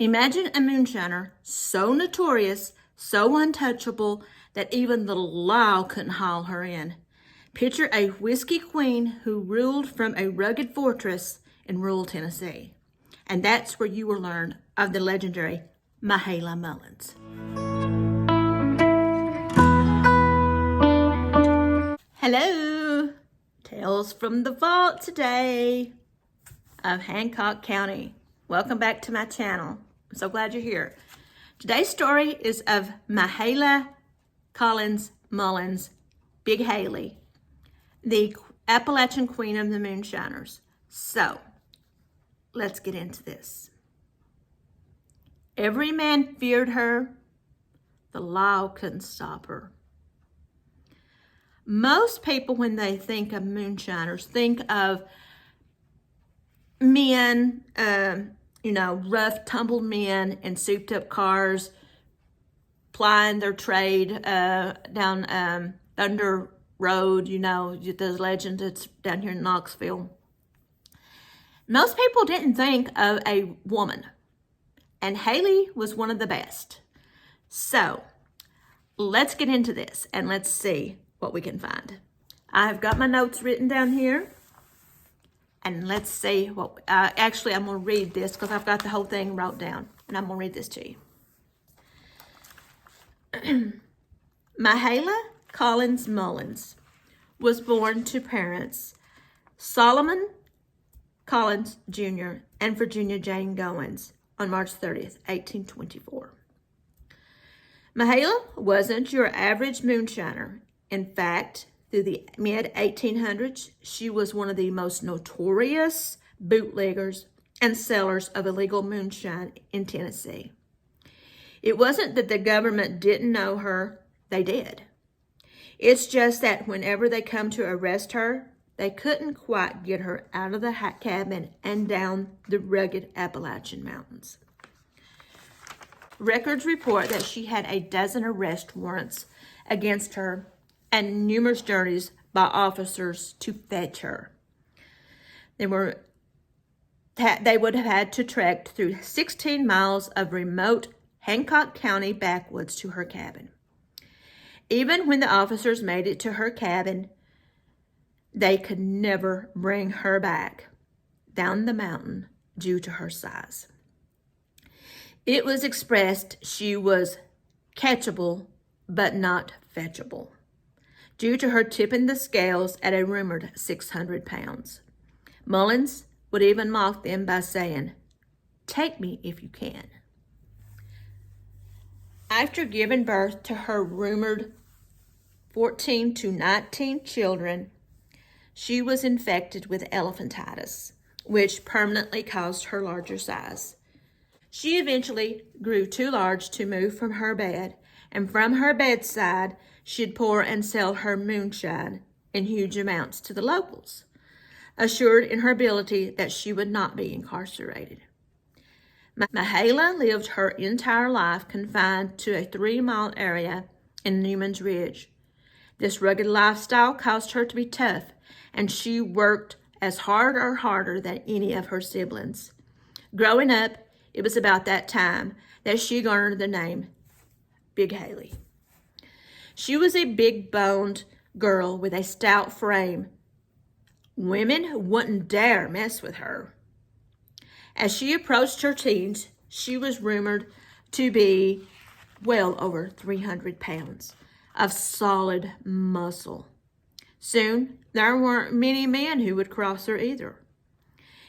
Imagine a moonshiner so notorious, so untouchable, that even the law couldn't haul her in. Picture a whiskey queen who ruled from a rugged fortress in rural Tennessee. And that's where you will learn of the legendary Mahala Mullins. Hello! Tales from the vault today of Hancock County. Welcome back to my channel. I'm so glad you're here. Today's story is of Mahala Collins Mullins, Big Haley, the Appalachian queen of the Moonshiners. So, let's get into this. Every man feared her. The law couldn't stop her. Most people, when they think of moonshiners, think of men, rough, tumbled men in souped-up cars, plying their trade down Thunder Road, the legend that's down here in Knoxville. Most people didn't think of a woman, and Haley was one of the best. So, let's get into this, and let's see what we can find. I've got my notes written down here. And let's see what, actually I'm gonna read this because I've got the whole thing wrote down. And I'm gonna read this to you. Mahala Collins Mullins was born to parents Solomon Collins Jr. and Virginia Jane Goins on March 30th, 1824. Mahala wasn't your average moonshiner. In fact, through the mid-1800s, she was one of the most notorious bootleggers and sellers of illegal moonshine in Tennessee. It wasn't that the government didn't know her, they did. It's just that whenever they come to arrest her, they couldn't quite get her out of the cabin and down the rugged Appalachian mountains. Records report that she had a dozen arrest warrants against her and numerous journeys by officers to fetch her. They would have had to trek through 16 miles of remote Hancock County backwoods to her cabin. Even when the officers made it to her cabin, they could never bring her back down the mountain due to her size. It was expressed she was catchable, but not fetchable, due to her tipping the scales at a rumored 600 pounds. Mullins would even mock them by saying, "Take me if you can." After giving birth to her rumored 14 to 19 children, she was infected with elephantitis, which permanently caused her larger size. She eventually grew too large to move from her bed, and from her bedside, she'd pour and sell her moonshine in huge amounts to the locals, assured in her ability that she would not be incarcerated. Mahala lived her entire life confined to a 3-mile area in Newman's Ridge. This rugged lifestyle caused her to be tough, and she worked as hard or harder than any of her siblings. Growing up, it was about that time that she garnered the name Big Haley. She was a big-boned girl with a stout frame. Women wouldn't dare mess with her. As she approached her teens, she was rumored to be well over 300 pounds of solid muscle. Soon, there weren't many men who would cross her either.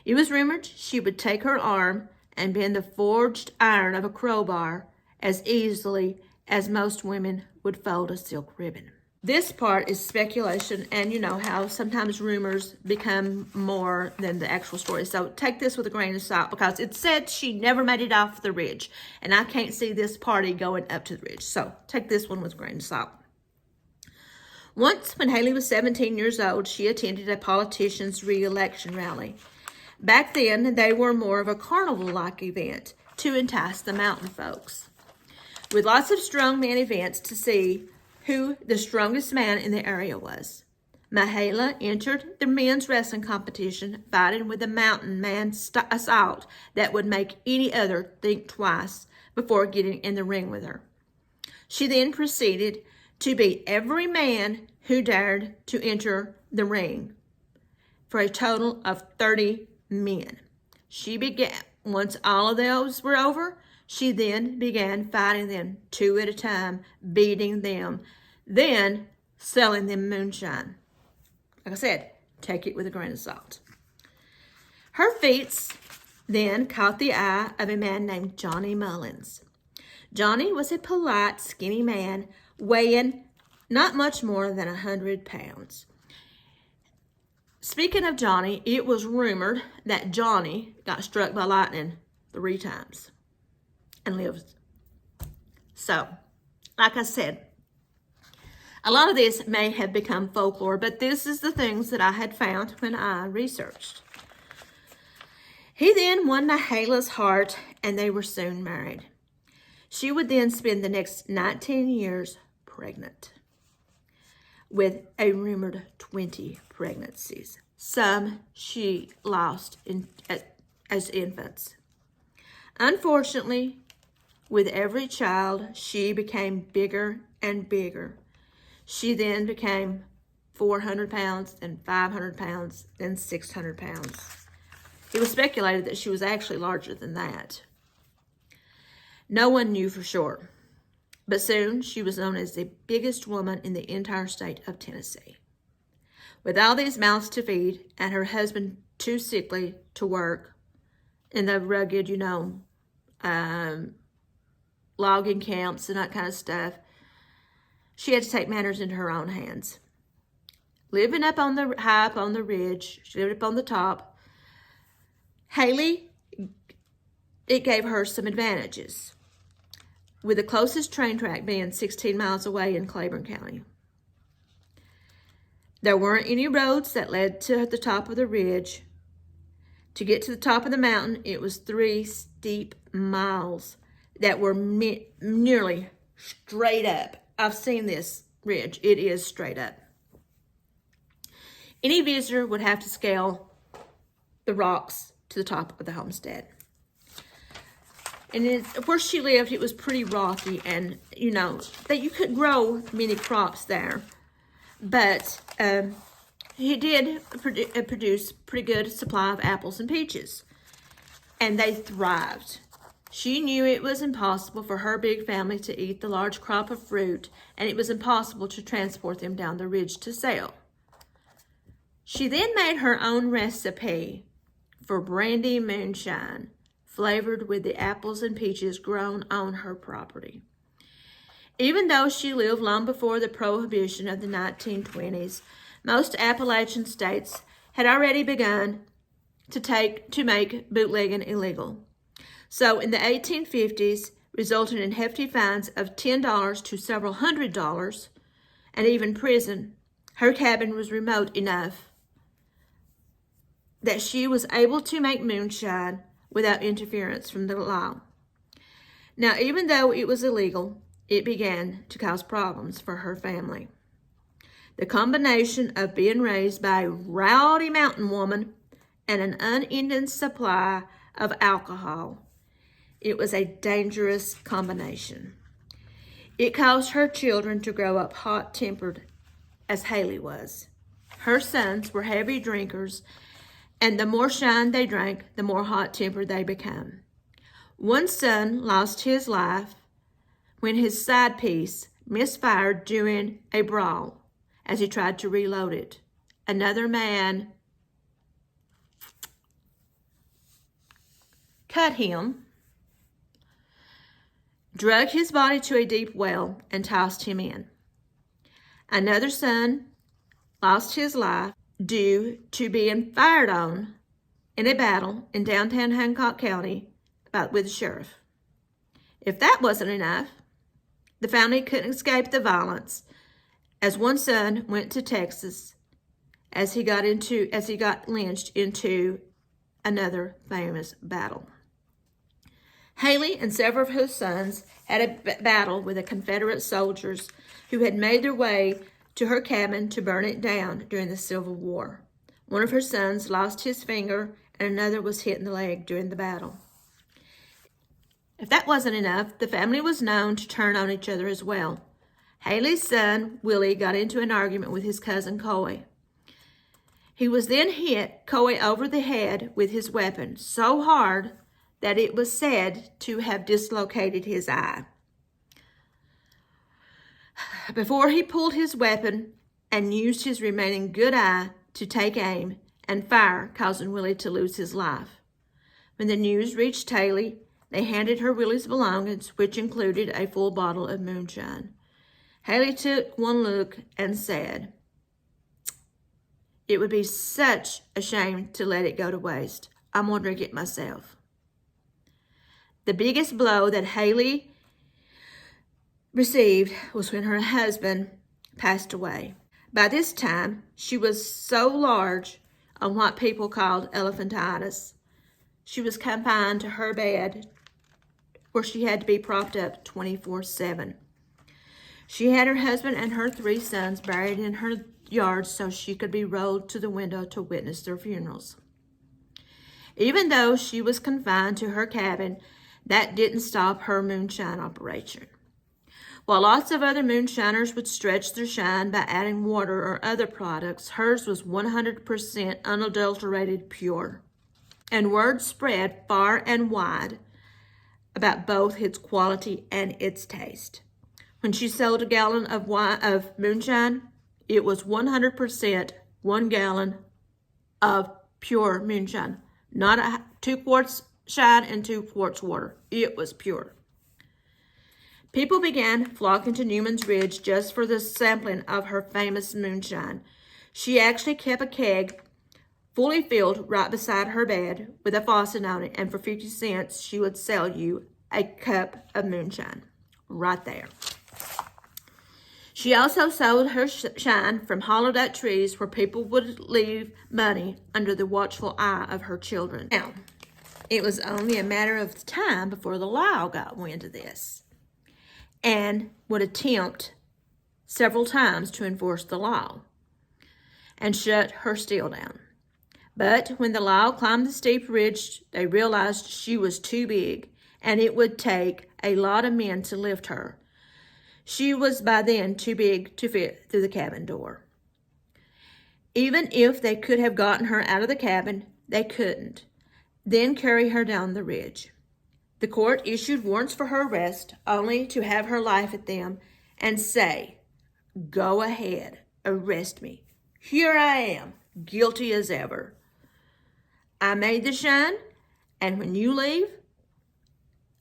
It was rumored she would take her arm and bend the forged iron of a crowbar as easily as most women would fold a silk ribbon. This part is speculation, and you know how sometimes rumors become more than the actual story. So take this with a grain of salt, because it said she never made it off the ridge, and I can't see this party going up to the ridge. So take this one with a grain of salt. Once, when Haley was 17 years old, she attended a politician's re-election rally. Back then, they were more of a carnival-like event to entice the mountain folks, with lots of strongman events to see who the strongest man in the area was. Mahala entered the men's wrestling competition, fighting with a mountain man assault that would make any other think twice before getting in the ring with her. She then proceeded to beat every man who dared to enter the ring, for a total of 30 men. Once all of those were over, she then began fighting them 2 at a time, beating them, then selling them moonshine. Like I said, take it with a grain of salt. Her feats then caught the eye of a man named Johnny Mullins. Johnny was a polite, skinny man weighing not much more than 100 pounds. Speaking of Johnny, it was rumored that Johnny got struck by lightning 3 times and lived. So, like I said, a lot of this may have become folklore, but this is the things that I had found when I researched. He then won Mahala's heart, and they were soon married. She would then spend the next 19 years pregnant, with a rumored 20 pregnancies. Some she lost as infants. Unfortunately, with every child, she became bigger and bigger. She then became 400 pounds, then 500 pounds, then 600 pounds. It was speculated that she was actually larger than that. No one knew for sure, but soon she was known as the biggest woman in the entire state of Tennessee. With all these mouths to feed and her husband too sickly to work in the rugged, logging camps and that kind of stuff, she had to take matters into her own hands. Living up on the high up on the ridge, she lived up on the top. Haley, it gave her some advantages, with the closest train track being 16 miles away in Claiborne County. There weren't any roads that led to the top of the ridge. To get to the top of the mountain, it was 3 steep miles that were nearly straight up. I've seen this ridge. It is straight up. Any visitor would have to scale the rocks to the top of the homestead. And where she lived, it was pretty rocky, and that you could grow many crops there. But he did produce pretty good supply of apples and peaches, and they thrived. She knew it was impossible for her big family to eat the large crop of fruit, and it was impossible to transport them down the ridge to sell. She then made her own recipe for brandy moonshine, flavored with the apples and peaches grown on her property. Even though she lived long before the Prohibition of the 1920s, most Appalachian states had already begun to make bootlegging illegal. So in the 1850s, resulting in hefty fines of $10 to several $100s, and even prison, her cabin was remote enough that she was able to make moonshine without interference from the law. Now, even though it was illegal, it began to cause problems for her family. The combination of being raised by a rowdy mountain woman and an unending supply of alcohol, it was a dangerous combination. It caused her children to grow up hot-tempered, as Haley was. Her sons were heavy drinkers, and the more shine they drank, the more hot-tempered they became. One son lost his life when his side piece misfired during a brawl as he tried to reload it. Another man cut him, drug his body to a deep well, and tossed him in. Another son lost his life due to being fired on in a battle in downtown Hancock County with the sheriff. If that wasn't enough, the family couldn't escape the violence, as one son went to Texas as he got lynched into another famous battle. Haley and several of his sons had a battle with the Confederate soldiers who had made their way to her cabin to burn it down during the Civil War. One of her sons lost his finger, and another was hit in the leg during the battle. If that wasn't enough, the family was known to turn on each other as well. Haley's son, Willie, got into an argument with his cousin, Coy. He was then hit Coy over the head with his weapon so hard that it was said to have dislocated his eye. Before he pulled his weapon and used his remaining good eye to take aim and fire, causing Willie to lose his life. When the news reached Haley, they handed her Willie's belongings, which included a full bottle of moonshine. Haley took one look and said, "It would be such a shame to let it go to waste. I'm going to drink it myself." The biggest blow that Haley received was when her husband passed away. By this time, she was so large on what people called elephantitis. She was confined to her bed where she had to be propped up 24/7. She had her husband and her 3 sons buried in her yard so she could be rolled to the window to witness their funerals. Even though she was confined to her cabin, that didn't stop her moonshine operation. While lots of other moonshiners would stretch their shine by adding water or other products, hers was 100% unadulterated pure. And word spread far and wide about both its quality and its taste. When she sold a gallon of moonshine, it was 100% 1 gallon of pure moonshine. Not 2 quarts shine and 2 quarts water. It was pure. People began flocking to Newman's Ridge just for the sampling of her famous moonshine. She actually kept a keg fully filled right beside her bed with a faucet on it, and for 50 cents, she would sell you a cup of moonshine right there. She also sold her shine from hollowed out trees where people would leave money under the watchful eye of her children. Now, it was only a matter of time before the law got wind of this and would attempt several times to enforce the law and shut her still down. But when the law climbed the steep ridge, they realized she was too big and it would take a lot of men to lift her. She was by then too big to fit through the cabin door. Even if they could have gotten her out of the cabin, they couldn't then carry her down the ridge. The court issued warrants for her arrest, only to have her laugh at them and say, "Go ahead, arrest me. Here I am, guilty as ever. I made the shine, and when you leave,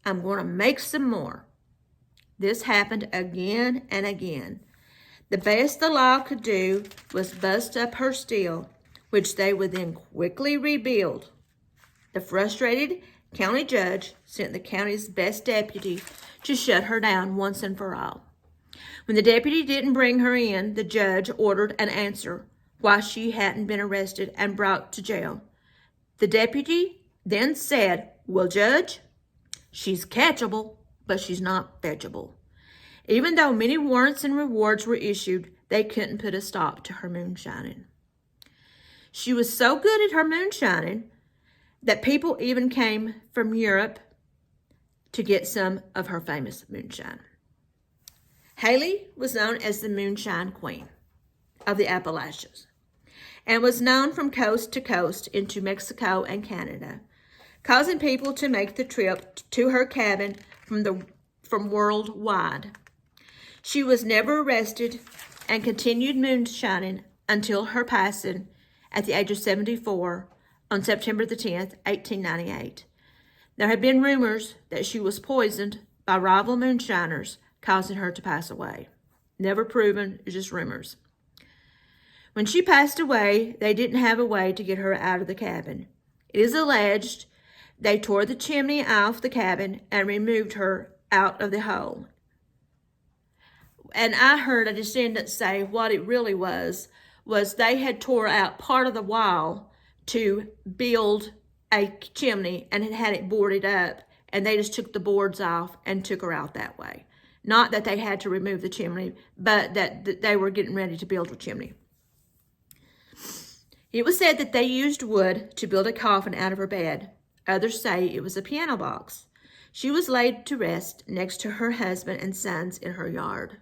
I'm going to make some more." This happened again and again. The best the law could do was bust up her steel, which they would then quickly rebuild. The frustrated county judge sent the county's best deputy to shut her down once and for all. When the deputy didn't bring her in, the judge ordered an answer why she hadn't been arrested and brought to jail. The deputy then said, "Well, Judge, she's catchable, but she's not fetchable." Even though many warrants and rewards were issued, they couldn't put a stop to her moonshining. She was so good at her moonshining that people even came from Europe to get some of her famous moonshine. Haley was known as the Moonshine Queen of the Appalachians and was known from coast to coast into Mexico and Canada, causing people to make the trip to her cabin from worldwide. She was never arrested and continued moonshining until her passing at the age of 74 on September the 10th, 1898. There have been rumors that she was poisoned by rival moonshiners, causing her to pass away. Never proven, it's just rumors. When she passed away, they didn't have a way to get her out of the cabin. It is alleged they tore the chimney off the cabin and removed her out of the hole. And I heard a descendant say what it really was they had tore out part of the wall to build a chimney and had it boarded up, and they just took the boards off and took her out that way. Not that they had to remove the chimney, but that they were getting ready to build a chimney. It was said that they used wood to build a coffin out of her bed. Others say it was a piano box. She was laid to rest next to her husband and sons in her yard.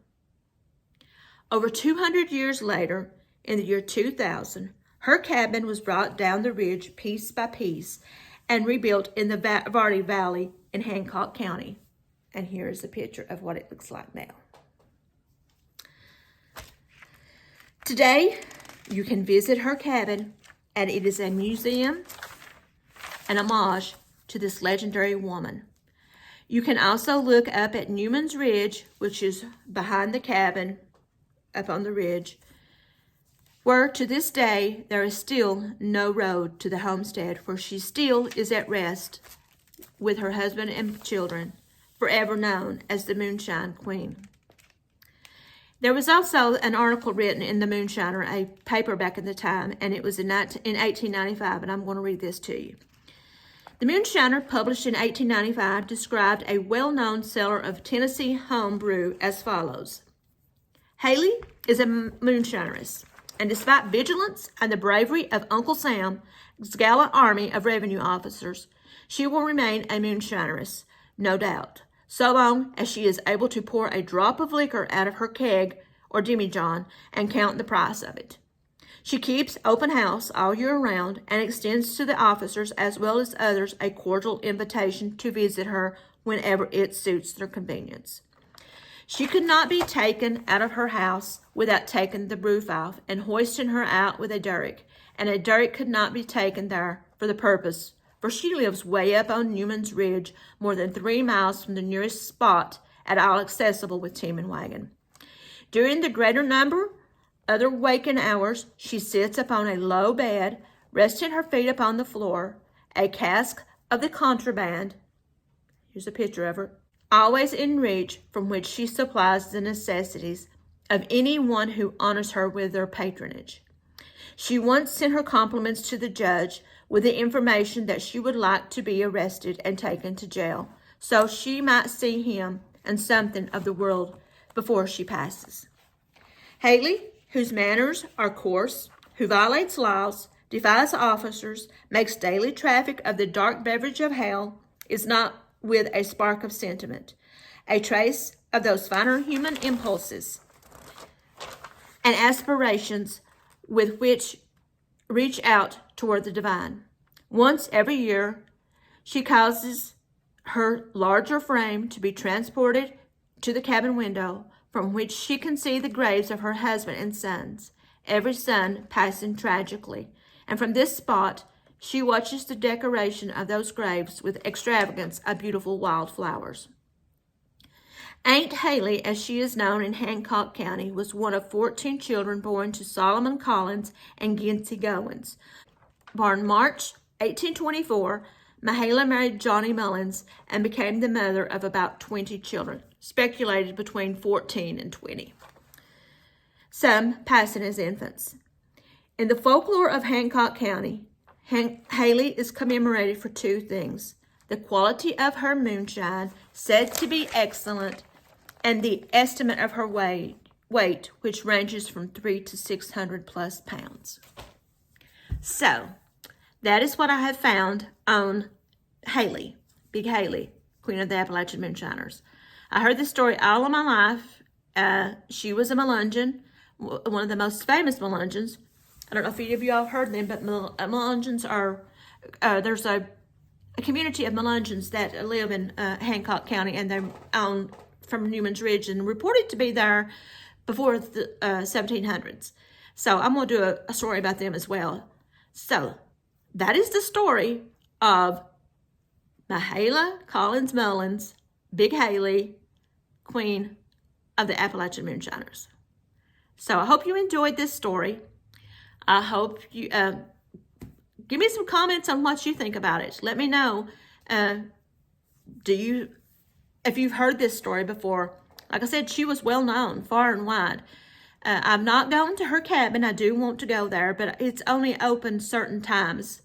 Over 200 years later, in the year 2000, her cabin was brought down the ridge piece by piece and rebuilt in the Vardy Valley in Hancock County. And here is a picture of what it looks like now. Today, you can visit her cabin, and it is a museum, an homage to this legendary woman. You can also look up at Newman's Ridge, which is behind the cabin, up on the ridge, where to this day there is still no road to the homestead, where she still is at rest with her husband and children, forever known as the Moonshine Queen. There was also an article written in the Moonshiner, a paper back in the time, and it was in 1895, and I'm going to read this to you. The Moonshiner, published in 1895, described a well-known seller of Tennessee home brew as follows. Haley is a moonshineress, and despite vigilance and the bravery of Uncle Sam's gallant army of revenue officers, she will remain a moonshineress, no doubt, so long as she is able to pour a drop of liquor out of her keg or demijohn and count the price of it. She keeps open house all year round and extends to the officers as well as others a cordial invitation to visit her whenever it suits their convenience. She could not be taken out of her house without taking the roof off and hoisting her out with a derrick, and a derrick could not be taken there for the purpose, for she lives way up on Newman's Ridge, more than 3 miles from the nearest spot at all accessible with team and wagon. During the greater number other waking hours, she sits upon a low bed, resting her feet upon the floor, a cask of the contraband, here's a picture of her, always in reach, from which she supplies the necessities of anyone who honors her with their patronage. She once sent her compliments to the judge with the information that she would like to be arrested and taken to jail, so she might see him and something of the world before she passes. Haley, whose manners are coarse, who violates laws, defies officers, makes daily traffic of the dark beverage of hell, is not with a spark of sentiment, a trace of those finer human impulses and aspirations with which reach out toward the divine. Once every year, she causes her larger frame to be transported to the cabin window, from which she can see the graves of her husband and sons, every son passing tragically. And from this spot, she watches the decoration of those graves with extravagance of beautiful wild flowers. Aunt Haley, as she is known in Hancock County, was one of 14 children born to Solomon Collins and Ginty Goins. Born March 1824, Mahala married Johnny Mullins and became the mother of about 20 children, speculated between 14 and 20, some passing as infants. In the folklore of Hancock County, Haley is commemorated for 2 things: the quality of her moonshine, said to be excellent, and the estimate of her weight, which ranges from 300 to 600 plus pounds. So, that is what I have found on Haley, Big Haley, Queen of the Appalachian Moonshiners. I heard this story all of my life. She was a Melungeon, one of the most famous Melungeons. I don't know if any of you all have heard them, but Melungeons are, there's a community of Melungeons that live in Hancock County, and they're on from Newman's Ridge and reported to be there before the 1700s. So I'm going to do a story about them as well. So that is the story of Mahala Collins Mullins, Big Haley, Queen of the Appalachian Moonshiners. So I hope you enjoyed this story. I hope you give me some comments on what you think about it. Let me know. If you've heard this story before? Like I said, she was well known far and wide. I've not gone to her cabin. I do want to go there, but it's only open certain times,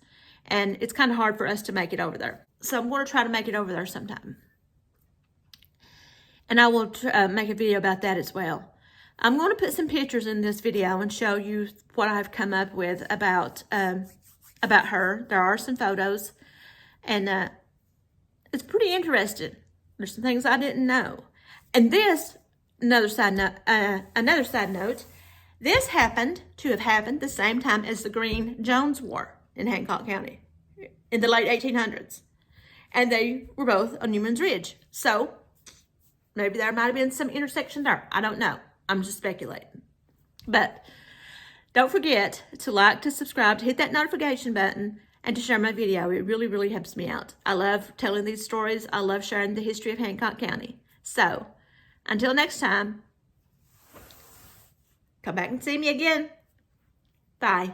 and it's kind of hard for us to make it over there. So I'm going to try to make it over there sometime. And I will make a video about that as well. I'm going to put some pictures in this video and show you what I've come up with about her. There are some photos, and it's pretty interesting. There's some things I didn't know. And this, another side note, this happened to have happened the same time as the Green Jones War in Hancock County in the late 1800s. And they were both on Newman's Ridge. So maybe there might have been some intersection there. I don't know. I'm just speculating. But don't forget to like, to subscribe, to hit that notification button, and to share my video. It really, really helps me out. I love telling these stories. I love sharing the history of Hancock County. So, until next time, come back and see me again. Bye.